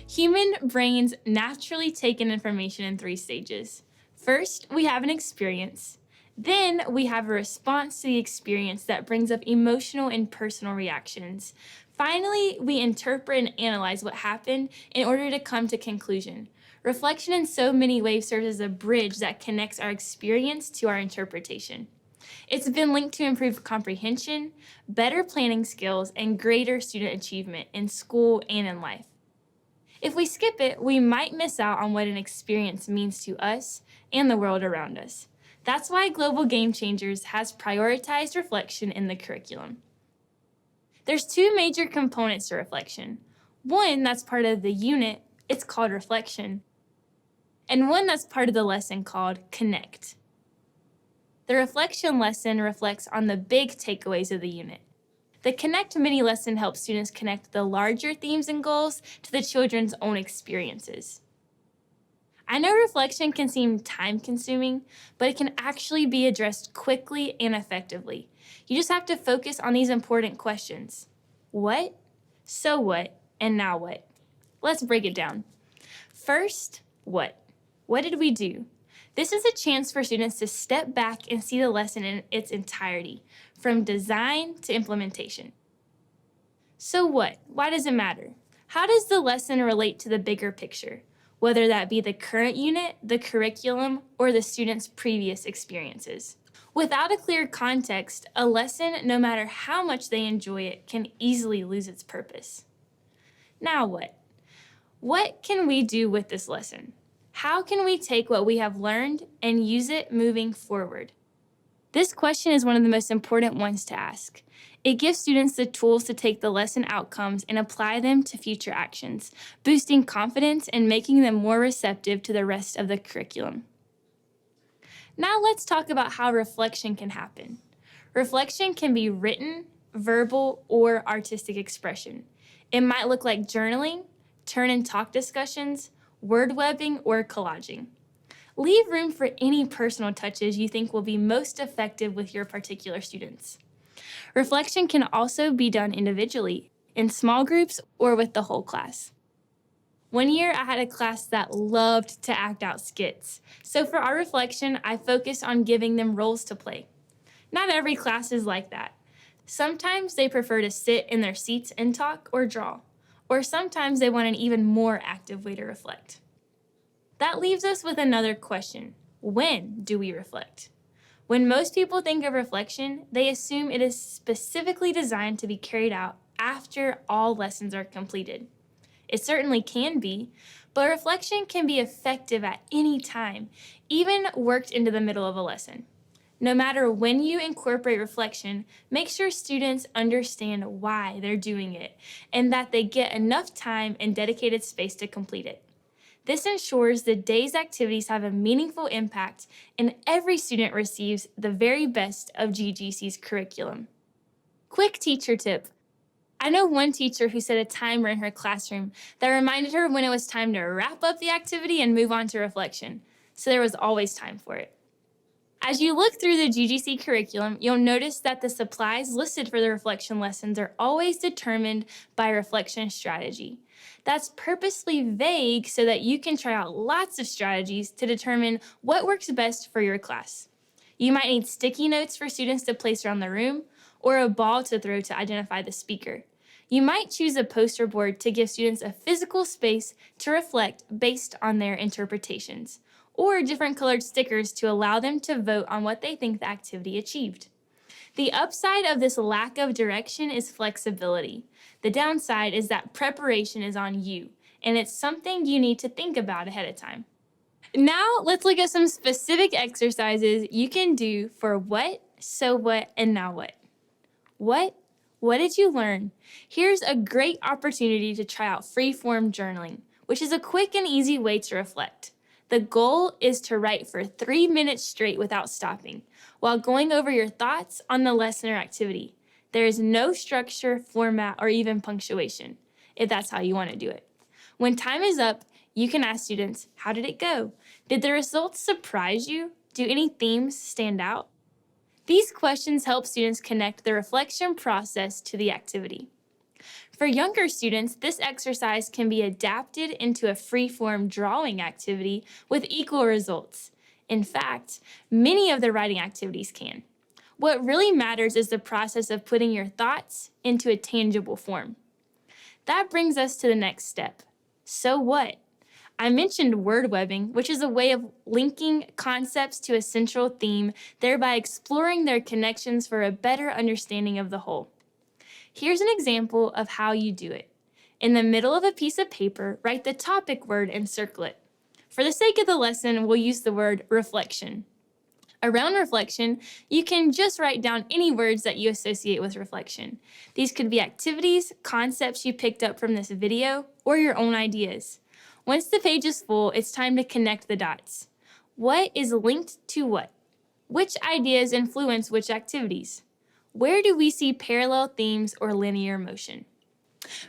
Human brains naturally take in information in three stages. First, we have an experience. Then we have a response to the experience that brings up emotional and personal reactions. Finally, we interpret and analyze what happened in order to come to conclusion. Reflection in so many ways serves as a bridge that connects our experience to our interpretation. It's been linked to improved comprehension, better planning skills, and greater student achievement in school and in life. If we skip it, we might miss out on what an experience means to us and the world around us. That's why Global Game Changers has prioritized reflection in the curriculum. There's two major components to reflection. One that's part of the unit, it's called reflection, and one that's part of the lesson called connect. The reflection lesson reflects on the big takeaways of the unit. The Connect mini lesson helps students connect the larger themes and goals to the children's own experiences. I know reflection can seem time-consuming, but it can actually be addressed quickly and effectively. You just have to focus on these important questions. What? So what? And now what? Let's break it down. First, what? What did we do? This is a chance for students to step back and see the lesson in its entirety, from design to implementation. So what? Why does it matter? How does the lesson relate to the bigger picture, whether that be the current unit, the curriculum, or the student's previous experiences? Without a clear context, a lesson, no matter how much they enjoy it, can easily lose its purpose. Now what? What can we do with this lesson? How can we take what we have learned and use it moving forward? This question is one of the most important ones to ask. It gives students the tools to take the lesson outcomes and apply them to future actions, boosting confidence and making them more receptive to the rest of the curriculum. Now let's talk about how reflection can happen. Reflection can be written, verbal, or artistic expression. It might look like journaling, turn and talk discussions, word webbing, or collaging. Leave room for any personal touches you think will be most effective with your particular students. Reflection can also be done individually, in small groups, or with the whole class. One year, I had a class that loved to act out skits. So for our reflection, I focused on giving them roles to play. Not every class is like that. Sometimes they prefer to sit in their seats and talk or draw. Or sometimes they want an even more active way to reflect. That leaves us with another question. When do we reflect? When most people think of reflection, they assume it is specifically designed to be carried out after all lessons are completed. It certainly can be, but reflection can be effective at any time, even worked into the middle of a lesson. No matter when you incorporate reflection, make sure students understand why they're doing it and that they get enough time and dedicated space to complete it. This ensures the day's activities have a meaningful impact and every student receives the very best of GGC's curriculum. Quick teacher tip. I know one teacher who set a timer in her classroom that reminded her when it was time to wrap up the activity and move on to reflection, so there was always time for it. As you look through the GGC curriculum, you'll notice that the supplies listed for the reflection lessons are always determined by reflection strategy. That's purposely vague so that you can try out lots of strategies to determine what works best for your class. You might need sticky notes for students to place around the room, or a ball to throw to identify the speaker. You might choose a poster board to give students a physical space to reflect based on their interpretations, or different colored stickers to allow them to vote on what they think the activity achieved. The upside of this lack of direction is flexibility. The downside is that preparation is on you, and it's something you need to think about ahead of time. Now, let's look at some specific exercises you can do for what, so what, and now what. What? What did you learn? Here's a great opportunity to try out freeform journaling, which is a quick and easy way to reflect. The goal is to write for 3 minutes straight without stopping, while going over your thoughts on the lesson or activity. There is no structure, format, or even punctuation, if that's how you want to do it. When time is up, you can ask students, how did it go? Did the results surprise you? Do any themes stand out? These questions help students connect the reflection process to the activity. For younger students, this exercise can be adapted into a freeform drawing activity with equal results. In fact, many of the writing activities can. What really matters is the process of putting your thoughts into a tangible form. That brings us to the next step. So what? I mentioned word webbing, which is a way of linking concepts to a central theme, thereby exploring their connections for a better understanding of the whole. Here's an example of how you do it. In the middle of a piece of paper, write the topic word and circle it. For the sake of the lesson, we'll use the word reflection. Around reflection, you can just write down any words that you associate with reflection. These could be activities, concepts you picked up from this video, or your own ideas. Once the page is full, it's time to connect the dots. What is linked to what? Which ideas influence which activities? Where do we see parallel themes or linear motion?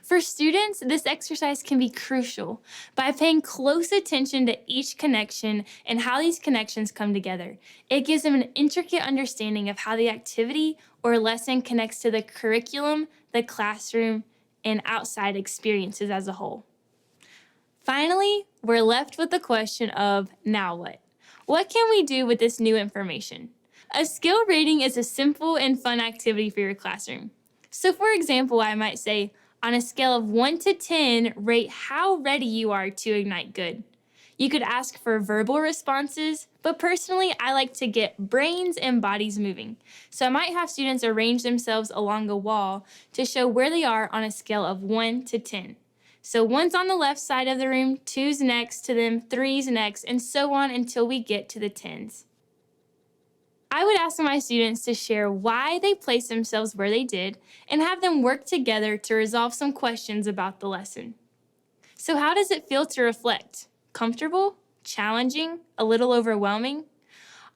For students, this exercise can be crucial by paying close attention to each connection and how these connections come together. It gives them an intricate understanding of how the activity or lesson connects to the curriculum, the classroom, and outside experiences as a whole. Finally, we're left with the question of now what? What can we do with this new information? A skill rating is a simple and fun activity for your classroom. So for example, I might say, on a scale of 1 to 10, rate how ready you are to ignite good. You could ask for verbal responses, but personally, I like to get brains and bodies moving. So I might have students arrange themselves along a wall to show where they are on a scale of 1 to 10. So 1's on the left side of the room, 2's next to them, 3's next, and so on until we get to the 10's. I would ask my students to share why they placed themselves where they did and have them work together to resolve some questions about the lesson. So how does it feel to reflect? Comfortable? Challenging? A little overwhelming?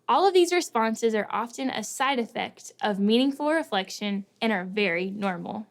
All of these responses are often a side effect of meaningful reflection and are very normal.